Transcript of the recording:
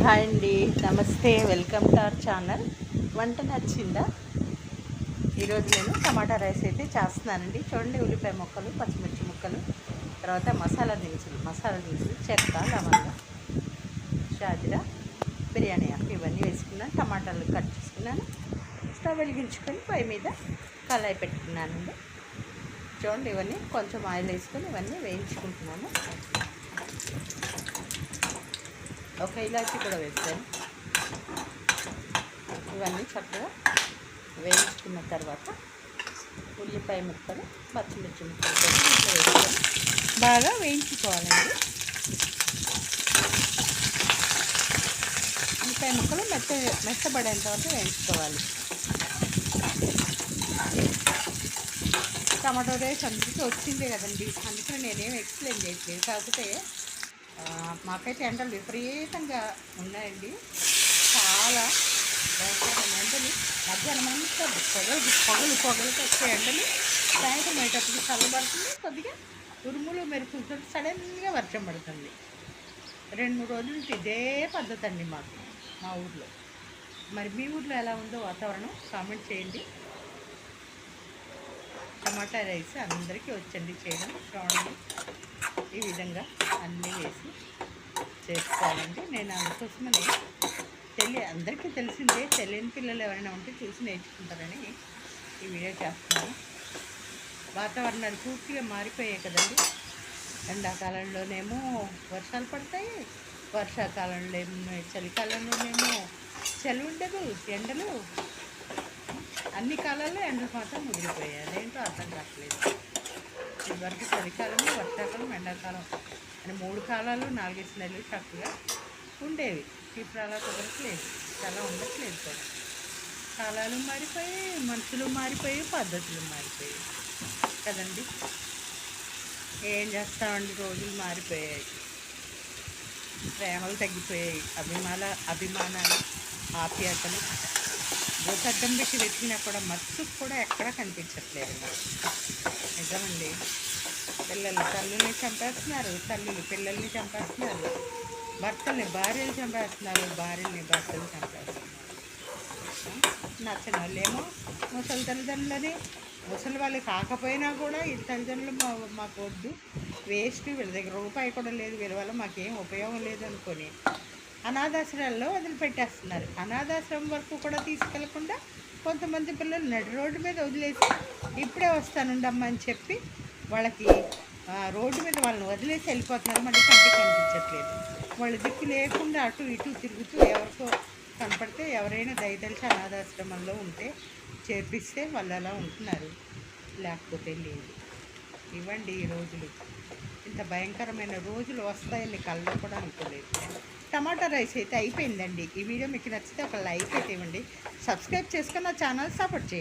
Hi అండి, నమస్తే. Welcome to our channel. వంట నచ్చిందా? ఈరోజు నేను టమాటా రైస్ అయితే చేస్తున్నానండి. చూడండి, ఉల్లిపాయ ముక్కలు, పచ్చిమిర్చి ముక్కలు, తర్వాత మసాలా దినుసులు చెక్క, లవంగా, షాజీరా, బిర్యానీ ఆకు ఇవన్నీ వేసుకున్నాను. టమాటాలు కట్ చేసుకున్నాను. స్టవ్ వెలిగించుకొని పొయ్యి మీద కళాయి పెట్టుకున్నానండి. చూడండి, ఇవన్నీ కొంచెం ఆయిల్ వేసుకొని ఇవన్నీ వేయించుకుంటున్నాను. ఒక ఇలాచి కూడా వేస్తాను. ఇవన్నీ చక్కగా వేయించుకున్న తర్వాత ఉల్లిపాయ ముక్కలు, పచ్చిమిర్చి ముక్కలు ఇంట్లో వేసుకొని బాగా వేయించుకోవాలండి. ఉల్లిపాయ ముక్కలు మెత్తబడేంత వరకు వేయించుకోవాలి. టమాటో రైస్ అందుకే వచ్చిందే కదండి, అందుకని నేనేం ఎక్స్ప్లెయిన్ చేయట్లేదు. కాకపోతే మాకైతే ఎండలు విపరీతంగా ఉన్నాయండి. చాలా భయంకరమైన ఎండలు. మధ్యాహ్నం అంతా పొగలు వచ్చే ఎండలు. సాయంత్రం అయ్యేటప్పుడు చల్లబడుతుంది. కొద్దిగా ఉరుములు మెరుపులతో సడన్గా వర్షం పడుతుంది. 2-3 రోజుల నుంచి ఇదే పద్ధతి అండి మా ఊర్లో. మరి మీ ఊర్లో ఎలా ఉందో వాతావరణం కామెంట్ చేయండి. టమాటా రైస్ అందరికీ వచ్చండి చేయడం. చూడండి, ఈ విధంగా అన్నీ వేసి చేసుకోవాలండి. నేను అందుకోసమని అందరికీ తెలిసిందే, తెలియని పిల్లలు ఎవరైనా ఉంటే చూసి నేర్చుకుంటారని ఈ వీడియో చేస్తున్నాను. వాతావరణాలు పూర్తిగా మారిపోయాయి కదండి. ఎండాకాలంలోనేమో వర్షాలు పడతాయి, వర్షాకాలంలో చలికాలంలోనేమో చలి ఉండదు, ఎండలు. అన్ని కాలాల్లో ఎండలు మాత్రం ముదిరిపోయాయి. అదేంటో అర్థం కావట్లేదు. ఇదివరకు చలికాలం, వర్షాకాలం, ఎండాకాలం అని 3 కాలాలు 4 నెలలు చక్కగా ఉండేవి. ఇప్పుడు అలా కుదరట్లేదు, చాలా ఉండట్లేదు కూడా. కాలాలు మారిపోయి, మనుషులు మారిపోయి, పద్ధతులు మారిపోయాయి కదండి. ఏం చేస్తామండి, రోజులు మారిపోయాయి, ప్రేమలు తగ్గిపోయాయి, అభిమానాలు, ఆప్యాయతలు భూతద్దం పెట్టి వెతికినా కూడా మత్తుకు కూడా ఎక్కడా కనిపించట్లేదు. నిజమండి. పిల్లలు తల్లుల్ని చంపేస్తున్నారు, తల్లులు పిల్లల్ని చంపేస్తున్నారు, భార్యలు చంపేస్తున్నారు, భార్యల్ని భర్తలు చంపేస్తున్నారు. నచ్చిన వాళ్ళేమో ముసలి తల్లిదండ్రులని, ముసలి వాళ్ళు కాకపోయినా కూడా ఈ తల్లిదండ్రులు మాకు వద్దు, వేస్ట్, వీళ్ళ దగ్గర రూపాయి కూడా లేదు, వీళ్ళ వల్ల మాకేం ఉపయోగం లేదు అనుకొని అనాథాశ్రయాల్లో వదిలిపెట్టేస్తున్నారు. అనాథాశ్రమం వరకు కూడా తీసుకెళ్లకుండా కొంతమంది పిల్లలు నడి రోడ్డు మీద వదిలేసి ఇప్పుడే వస్తానుండమ్మా అని చెప్పి వాళ్ళకి రోడ్డు మీద వాళ్ళని వదిలేసి వెళ్ళిపోతున్నారు. మళ్ళీ కంటికి కనిపించట్లేదు. వాళ్ళ దిక్కు లేకుండా అటు ఇటు తిరుగుతూ ఎవరికో కనపడితే ఎవరైనా దయతలిచి అనాథాశ్రమంలో ఉంటే చేర్పిస్తే వాళ్ళు అలా ఉంటున్నారు, లేకపోతే లేదు. ఇవ్వండి ఈ రోజులు. ఇంత భయంకరమైన రోజులు వస్తాయని కళ్ళలో కూడా అనుకోలేదు. టమాటా రైస్ అయితే అయిపోయిందండి. ఈ వీడియో మీకు నచ్చితే ఒక లైక్ అయితే ఇవ్వండి. సబ్స్క్రైబ్ చేసుకుని నా ఛానల్ సపోర్ట్ చేయండి.